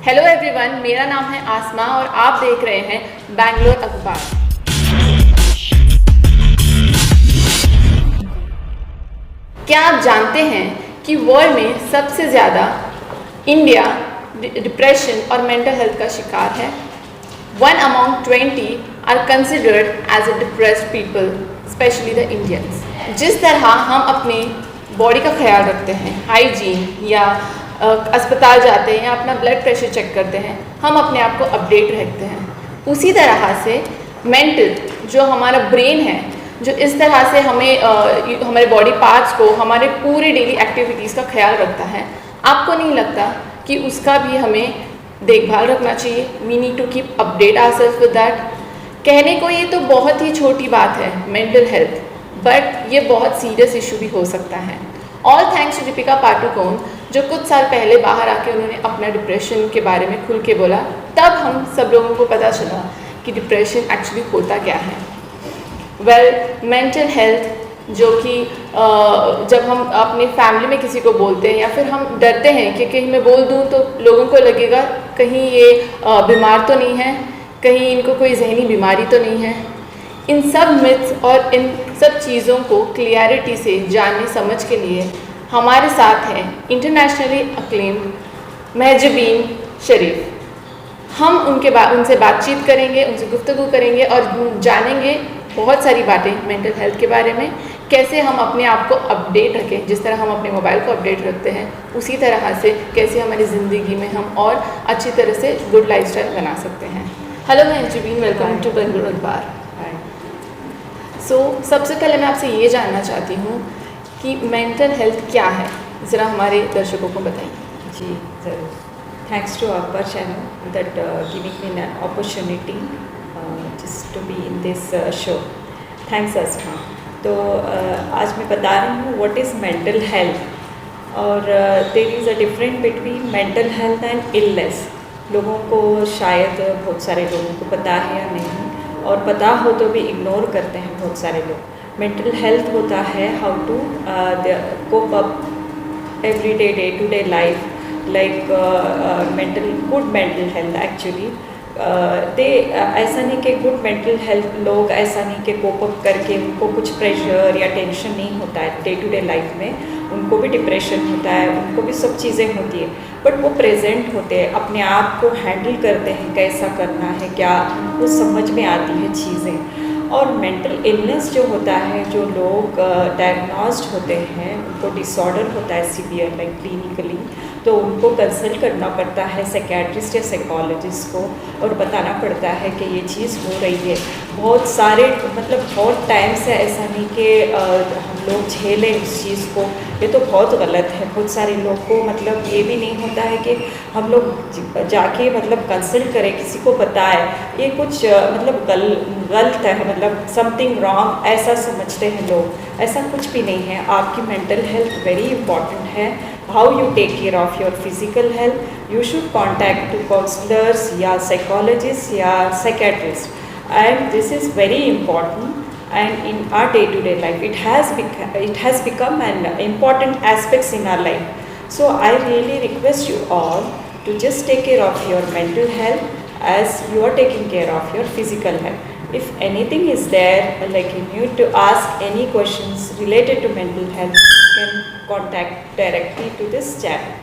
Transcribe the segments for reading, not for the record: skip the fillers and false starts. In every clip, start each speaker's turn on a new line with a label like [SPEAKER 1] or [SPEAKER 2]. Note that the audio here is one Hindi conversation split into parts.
[SPEAKER 1] हेलो एवरीवन, मेरा नाम है आसमा और आप देख रहे हैं बैंगलोर अखबार। क्या आप जानते हैं कि वर्ल्ड में सबसे ज़्यादा इंडिया डिप्रेशन और मेंटल हेल्थ का शिकार है। 1 among 20 are considered as a depressed people, especially the Indians. जिस तरह हम अपनी बॉडी का ख्याल रखते हैं, हाइजीन या अस्पताल जाते हैं या अपना ब्लड प्रेशर चेक करते हैं, हम अपने आप को अपडेट रखते हैं, उसी तरह से मेंटल जो हमारा ब्रेन है, जो इस तरह से हमें हमारे बॉडी पार्ट्स को, हमारे पूरे डेली एक्टिविटीज़ का ख्याल रखता है। आपको नहीं लगता कि उसका भी हमें देखभाल रखना चाहिए? We need to keep update ourselves with that. कहने को ये तो बहुत ही छोटी बात है मेंटल हेल्थ, बट ये बहुत सीरियस इशू भी हो सकता है। All thanks to Deepika Padukone, जो कुछ साल पहले बाहर आके उन्होंने अपना डिप्रेशन के बारे में खुल के बोला, तब हम सब लोगों को पता चला कि डिप्रेशन एक्चुअली होता क्या है। मेंटल हेल्थ जो कि जब हम अपने फैमिली में किसी को बोलते हैं या फिर हम डरते हैं कि कहीं मैं बोल दूं तो लोगों को लगेगा कहीं ये बीमार तो नहीं है, कहीं इनको कोई जहनी बीमारी तो नहीं है। इन सब मिथ्स और इन सब चीज़ों को क्लियरिटी से जानने समझ के लिए हमारे साथ हैं इंटरनेशनली अक्लेम्ड महजबीन शरीफ। हम उनसे बातचीत करेंगे, उनसे गुफ्तगू करेंगे और जानेंगे बहुत सारी बातें मेंटल हेल्थ के बारे में, कैसे हम अपने आप को अपडेट रखें। जिस तरह हम अपने मोबाइल को अपडेट रखते हैं, उसी तरह से कैसे हमारी ज़िंदगी में हम और अच्छी तरह से गुड लाइफस्टाइल बना सकते हैं। Hello Mahjabeen, welcome to Bangalore अखबार। सबसे पहले मैं आपसे ये जानना चाहती हूँ कि मेंटल हेल्थ क्या है, ज़रा हमारे दर्शकों को बताइए।
[SPEAKER 2] जी ज़रूर। Thanks to Akhbar channel that giving me an opportunity just to be in this show. Thanks Asma. तो आज मैं बता रही हूँ व्हाट इज़ मेंटल हेल्थ, और there is a difference between mental health and illness. लोगों को शायद बहुत सारे लोगों को पता है या नहीं, और पता हो तो भी इग्नोर करते हैं बहुत सारे लोग। मेंटल हेल्थ होता है how to cope up every day to day life, like good mental health actually. ऐसा नहीं कि गुड मेंटल हेल्थ लोग ऐसा नहीं कि कोप अप करके उनको कुछ प्रेशर या टेंशन नहीं होता है डे टू डे लाइफ में। उनको भी डिप्रेशन होता है, उनको भी सब चीज़ें होती है, बट वो प्रेजेंट होते हैं, अपने आप को हैंडल करते हैं, कैसा करना है, क्या वो समझ में आती है चीज़ें। और मेंटल इलनेस जो होता है, जो लोग डायग्नोस्ड होते हैं, उनको डिसऑर्डर होता है सीवियर लाइक क्लिनिकली, तो उनको कंसल्ट करना पड़ता है साइकियाट्रिस्ट या साइकोलॉजिस्ट को, और बताना पड़ता है कि ये चीज़ हो रही है। बहुत सारे बहुत टाइम से ऐसा नहीं कि हम लोग झेलें इस चीज़ को, ये तो बहुत गलत है। बहुत सारे लोग को ये भी नहीं होता है कि हम लोग जाके कंसल्ट करें, किसी को बताएं, ये कुछ गलत है, समथिंग रॉन्ग ऐसा समझते हैं लोग। ऐसा कुछ भी नहीं है। आपकी मेंटल हेल्थ वेरी इंपॉर्टेंट है। How you take care of your physical health, you should contact to counsellors या साइकोलॉजिस्ट या psychiatrist, and this is very important. And in our day-to-day life, it has become an important aspects in our life. So I really request you all to just take care of your mental health as you are taking care of your physical health. If anything is there, like you need to ask any questions related to mental health, you can contact directly to this channel.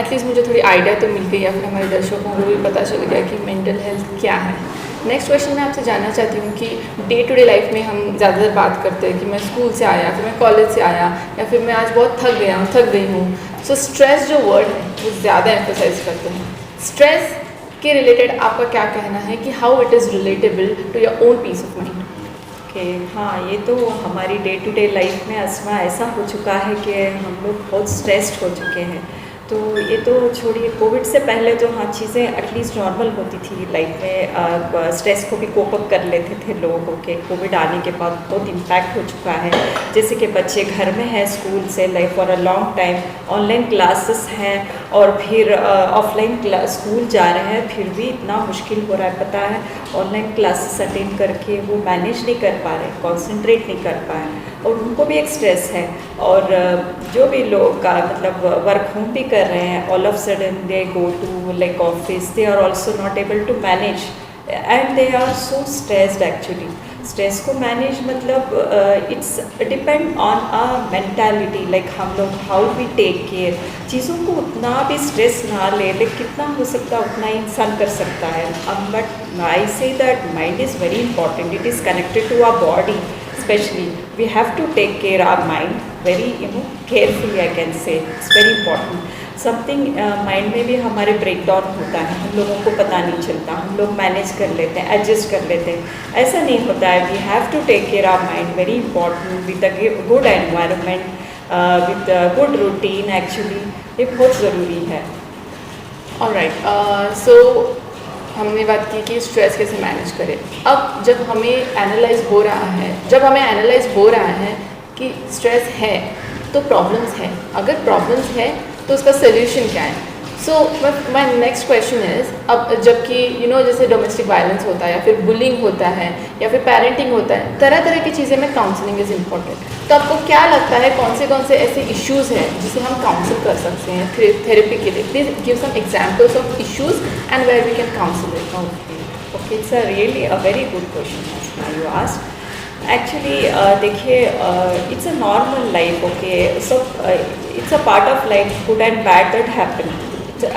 [SPEAKER 1] At least मुझे थोड़ी आइडिया तो मिल गई, या फिर हमारे दर्शकों को भी पता चल गया कि मेंटल हेल्थ क्या है। नेक्स्ट क्वेश्चन मैं आपसे जानना चाहती हूँ कि डे टू डे लाइफ में हम ज़्यादातर बात करते हैं कि मैं स्कूल से आया, फिर मैं कॉलेज से आया, या फिर मैं आज बहुत थक गई हूँ। सो स्ट्रेस जो वर्ड है वो ज़्यादा एम्फोसाइज करते हैं। स्ट्रेस के रिलेटेड आपका क्या कहना है कि how it is relatable to your own peace of mind?
[SPEAKER 2] हाँ, ये तो हमारी डे टू डे लाइफ में आसमा ऐसा हो चुका है कि हम लोग बहुत स्ट्रेस्ड हो चुके हैं। तो ये तो छोड़िए, कोविड से पहले तो हाँ चीज़ें एटलीस्ट नॉर्मल होती थी लाइफ में। स्ट्रेस को भी कोप अप कर लेते थे लोगों के। कोविड आने के बाद बहुत इम्पैक्ट हो चुका है। जैसे कि बच्चे घर में हैं स्कूल से like for a long time, online classes हैं, और फिर ऑफलाइन स्कूल जा रहे हैं, फिर भी इतना मुश्किल हो रहा है। पता है ऑनलाइन क्लासेस अटेंड करके वो मैनेज नहीं कर पा रहे, कॉन्सेंट्रेट नहीं कर पा रहे। और उनको भी एक स्ट्रेस है। और जो भी लोग का मतलब वर्क होम भी कर रहे हैं, all of sudden they go to like office, they are also not able to manage and they are so stressed actually. Stress को मैनेज मतलब it's depend on a mentality, like हम लोग हाउ वी टेक केयर। चीज़ों को उतना भी स्ट्रेस ना ले, लेकिन कितना हो सकता है उतना ही इंसान कर सकता है। But I say that mind is very important, it is connected to our body especially. We have to take care our mind very carefully, I can say. It's very important. Something mind में भी हमारे ब्रेक डाउन होता है, हम लोगों को पता नहीं चलता, हम लोग मैनेज कर लेते हैं, एडजस्ट कर लेते हैं। ऐसा नहीं होता है। We have to take care our mind, very important, with a good environment, with good routine. Actually ये बहुत ज़रूरी है।
[SPEAKER 1] ऑलराइट, सो हमने बात की कि स्ट्रेस कैसे मैनेज करें। अब जब हमें एनालाइज हो रहा है कि स्ट्रेस है तो प्रॉब्लम्स है, अगर प्रॉब्लम्स है तो उसका सोल्यूशन क्या है। So my next question is, अब जबकि जैसे डोमेस्टिक वायलेंस होता है या फिर बुलिंग होता है या फिर पेरेंटिंग होता है, तरह तरह की चीज़ें में काउंसलिंग इज़ इम्पॉर्टेंट। तो आपको क्या लगता है कौन से ऐसे इश्यूज़ हैं जिसे हम काउंसिल कर सकते हैं थेरेपी के लिए? Please give some examples of issues and where we can counsel it.
[SPEAKER 2] Okay, it's a really a very good question you asked. Actually देखिए, it's a normal life, okay, so it's a part of life, good and bad that happen.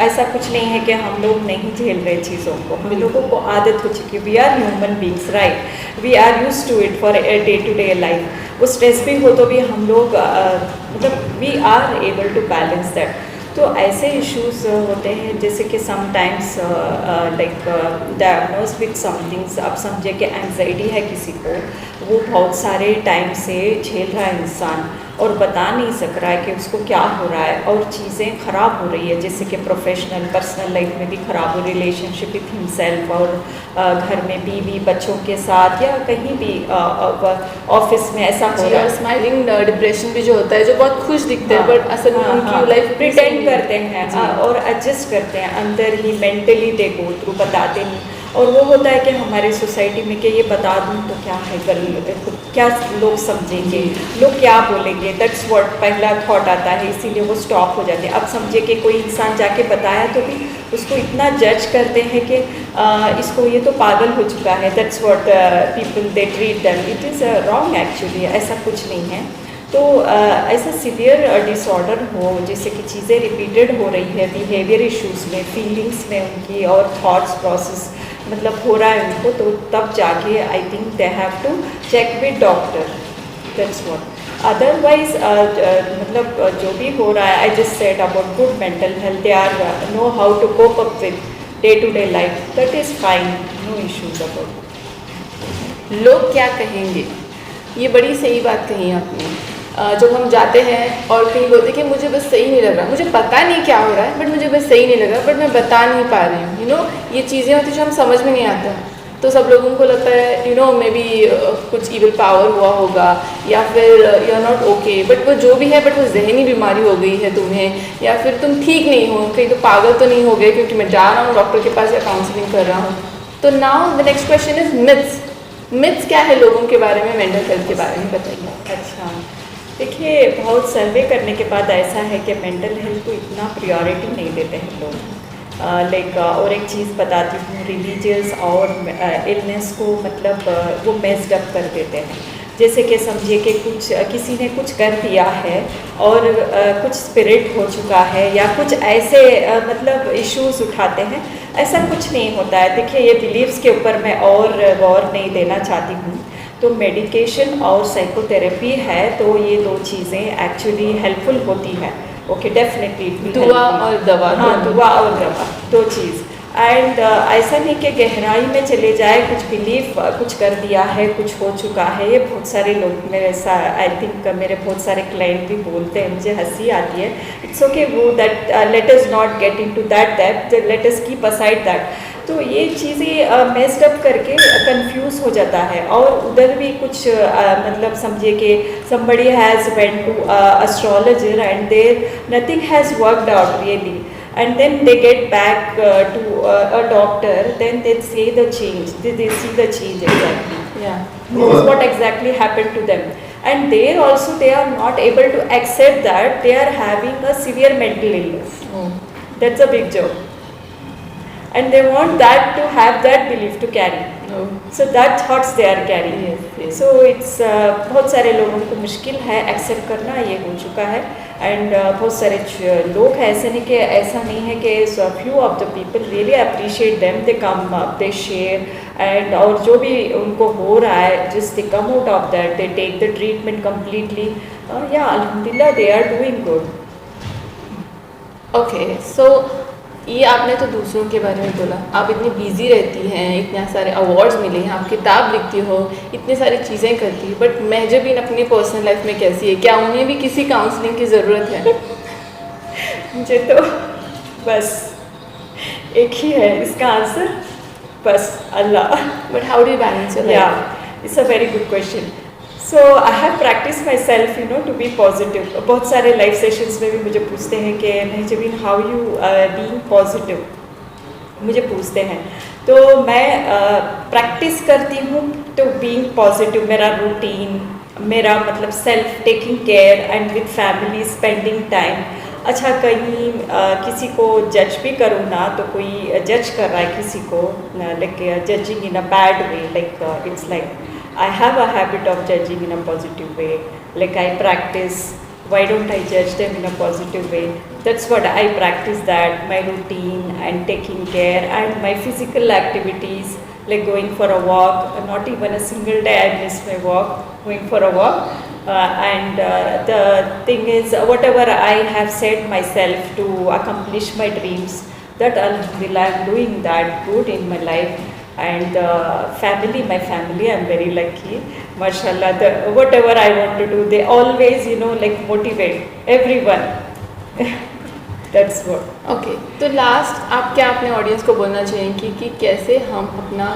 [SPEAKER 2] ऐसा कुछ नहीं है कि हम लोग नहीं झेल रहे चीज़ों को, हम लोगों को आदत हो चुकी है। We are human beings, right, we are use to it for day to day life. वो स्ट्रेस भी हो तो भी हम लोग मतलब we are able to balance that. तो ऐसे इश्यूज़ होते हैं जैसे कि sometimes like diagnose with somethings. आप समझे कि एंजाइटी है किसी को, वो बहुत सारे टाइम से झेल रहा है इंसान और बता नहीं सक रहा है कि उसको क्या हो रहा है, और चीज़ें ख़राब हो रही है, जैसे कि प्रोफेशनल पर्सनल लाइफ में भी ख़राब हो, रिलेशनशिप विथ हिमसेल्फ, और घर में बीवी बच्चों के साथ या कहीं भी ऑफिस में ऐसा हो रहा है।
[SPEAKER 1] स्माइलिंग डिप्रेशन भी जो होता है, जो बहुत खुश दिखते हैं बट असल में उनकी लाइफ
[SPEAKER 2] प्रिटेंड करते हैं और एडजस्ट करते हैं, अंदर ही मेंटली दे गो थ्रू, बताते नहीं। और वो होता है कि हमारे सोसाइटी में कि ये बता दूँ तो क्या है, क्या लोग समझेंगे, लोग क्या बोलेंगे, दैट्स व्हाट पहला थॉट आता है, इसीलिए वो स्टॉप हो जाते हैं। अब समझिए कि कोई इंसान जाके बताया तो भी उसको इतना जज करते हैं कि इसको ये तो पागल हो चुका है, that's what people they treat them. It is wrong actually, ऐसा कुछ नहीं है। तो ऐसा सीवियर डिसऑर्डर हो, जैसे कि चीज़ें रिपीटेड हो रही है बिहेवियर इश्यूज़ में, फीलिंग्स में उनकी, और थॉट्स प्रोसेस मतलब हो रहा है उनको, तो तब जाके I think they have to check with doctor, that's what. Otherwise मतलब जो भी हो रहा है, I just said about good mental health, they are know how to cope up with day to day life, that is fine, no issues about.
[SPEAKER 1] लोग क्या कहेंगे, ये बड़ी सही बात कही आपने। जब हम जाते हैं और कहीं बोलते हैं कि मुझे बस सही नहीं लग रहा, मुझे पता नहीं क्या हो रहा है बट मुझे बस सही नहीं लग रहा, बट मैं बता नहीं पा रही हूँ, ये चीज़ें होती जो हम समझ में नहीं आता। तो सब लोगों को लगता है मे बी कुछ इविल पावर हुआ होगा, या फिर you are not okay, but वो जो भी है, बट वो जहनी बीमारी हो गई है तुम्हें, या फिर तुम ठीक नहीं हो, कहीं तो पागल तो नहीं हो गए क्योंकि मैं जा रहा हूँ डॉक्टर के पास या काउंसलिंग कर रहा हूँ। तो now the next question is myths क्या है लोगों के बारे में, मेंटल हेल्थ के बारे में बताइए।
[SPEAKER 2] अच्छा, देखिए, बहुत सर्वे करने के बाद ऐसा है कि मेंटल हेल्थ को इतना प्रायोरिटी नहीं देते हैं लोग। लाइक और एक चीज़ बताती हूँ, रिलीजियस और इलनेस को मतलब वो मेस्ड अप कर देते हैं। जैसे कि समझिए कि किसी ने कुछ कर दिया है और कुछ स्पिरिट हो चुका है, या कुछ ऐसे मतलब इश्यूज उठाते हैं, ऐसा कुछ नहीं होता है। देखिए, ये बिलीव्स के ऊपर मैं और गौर नहीं देना चाहती हूँ। तो मेडिकेशन और साइकोथेरेपी है, तो ये दो चीज़ें एक्चुअली हेल्पफुल होती है। ओके, डेफिनेटली
[SPEAKER 1] दुआ और दवा,
[SPEAKER 2] हाँ, दुआ और दवा, दो चीज़। एंड ऐसा नहीं कि गहराई में चले जाए, कुछ बिलीफ कुछ कर दिया है, कुछ हो चुका है। ये बहुत सारे लोग मेरे साथ, आई थिंक मेरे बहुत सारे क्लाइंट भी बोलते हैं, मुझे हंसी आती है। इट्स ओके, वो that let us not get into that depth, let us keep aside that. तो ये चीज़ें मेस्ड अप करके कंफ्यूज हो जाता है। और उधर भी कुछ मतलब समझिए कि somebody has went to astrologer and there nothing has worked out really, and then they get back to a doctor, then they see the change, they see the change exactly.
[SPEAKER 1] Yeah.
[SPEAKER 2] This is what exactly happened to them. and there also they are not able to accept that they are having a severe mental illness. That's a big job, and they want that to have that belief to carry. So that thoughts they are carrying.
[SPEAKER 1] Yes.
[SPEAKER 2] So it's बहुत सारे लोगों को मुश्किल है एक्सेप्ट करना, ये हो चुका है. एंड बहुत सारे लोग हैं, ऐसा नहीं है कि few of the people really appreciate them, they come up, they share, and और जो भी उनको हो रहा है just they come out of that, they take the treatment completely. या अल्हम्दुलिल्लाह they are doing good.
[SPEAKER 1] Okay, so ये आपने तो दूसरों के बारे में बोला, आप इतनी बिजी रहती हैं, इतने सारे अवार्ड्स मिले हैं, आप किताब लिखती हो, इतनी सारी चीज़ें करती हो, बट महजबीन अपनी पर्सनल लाइफ में कैसी है? क्या उन्हें भी किसी काउंसलिंग की ज़रूरत है?
[SPEAKER 2] मुझे तो बस एक ही है इसका आंसर, बस अल्लाह.
[SPEAKER 1] But how do you balance your
[SPEAKER 2] या
[SPEAKER 1] life?
[SPEAKER 2] It's a very good question. So I have practice myself to be positive. बहुत सारे लाइव सेशंस में भी मुझे पूछते हैं कि Mahjabeen how you being positive, मुझे पूछते हैं. तो मैं प्रैक्टिस करती हूँ टू बीइंग पॉजिटिव. मेरा रूटीन, मेरा मतलब self taking care and with family spending time. अच्छा, कहीं किसी को जज भी करूँ ना, तो कोई जज कर रहा है किसी को, like judging in a bad way, like it's like I have a habit of judging in a positive way. Like I practice, why don't I judge them in a positive way? That's what I practice, that my routine and taking care and my physical activities, like going for a walk. Not even a single day I miss my walk, going for a walk. And the thing is, whatever I have set myself to accomplish my dreams, that alhamdulillah I'm doing that good in my life. And my family, I'm very lucky, mashallah. Whatever I want to do, they always like motivate everyone. That's what.
[SPEAKER 1] Okay, तो लास्ट आप क्या अपने ऑडियंस को बोलना चाहेंगे कि कैसे हम अपना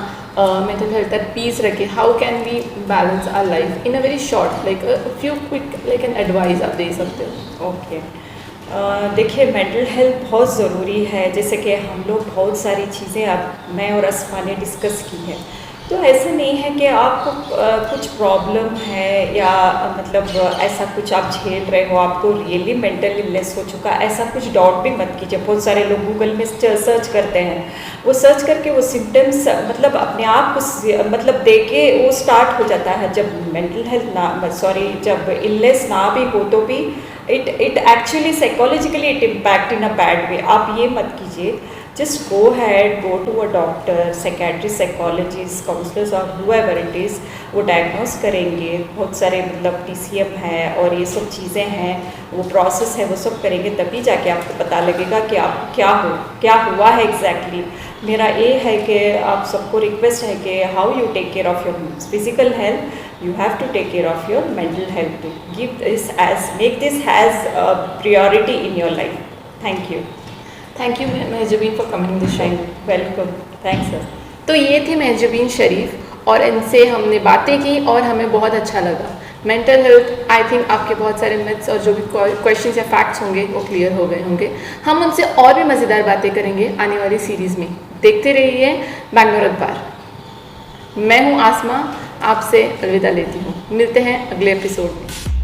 [SPEAKER 1] मेंटल हेल्थ एट पीस रखें? How can we balance our life in a very short, like few quick, like an advice आप दे सकते हो?
[SPEAKER 2] ओके, देखिए मेंटल हेल्थ बहुत ज़रूरी है. जैसे कि हम लोग बहुत सारी चीज़ें अब मैं और अस्मा ने डिस्कस की है. तो ऐसा नहीं है कि आपको कुछ प्रॉब्लम है या मतलब ऐसा कुछ आप झेल रहे हो, आपको रियली मेंटल इलनेस हो चुका, ऐसा कुछ डाउट भी मत कीजिए. बहुत सारे लोग गूगल में सर्च करते हैं, वो सर्च करके वो सिम्टम्स मतलब अपने आप को मतलब दे के वो स्टार्ट हो जाता है. जब मेंटल हेल्थ जब इलनेस ना भी हो तो भी it actually psychologically it impact in a bad way. आप ये मत कीजिए. Just go ahead, go to a doctor, psychiatrist, psychologist, counselors or whoever it is. वो डायग्नोस करेंगे. बहुत सारे मतलब PCM है और ये सब चीज़ें हैं, वो प्रोसेस है, वो सब करेंगे, तभी जाके आपको पता लगेगा कि आपको क्या हुआ है एग्जैक्टली. मेरा ये है कि आप सबको रिक्वेस्ट है कि how you take care of your physical health, you have to take care of your mental health too. Make this as a priority in your life. Thank you.
[SPEAKER 1] Thank you Mahjabeen for coming this show.
[SPEAKER 2] Welcome. Thanks sir.
[SPEAKER 1] तो ये थे महजबीन शरीफ और इनसे हमने बातें की और हमें बहुत अच्छा लगा. मेंटल हेल्थ, आई थिंक आपके बहुत सारे मिथ्स और जो भी क्वेश्चंस या फैक्ट्स होंगे वो क्लियर हो गए होंगे. हम उनसे और भी मज़ेदार बातें करेंगे आने वाली सीरीज़ में. देखते रहिए बैंगलोर अखबार. मैं हूँ आसमा, आपसे अलविदा लेती हूँ. मिलते हैं अगले एपिसोड में.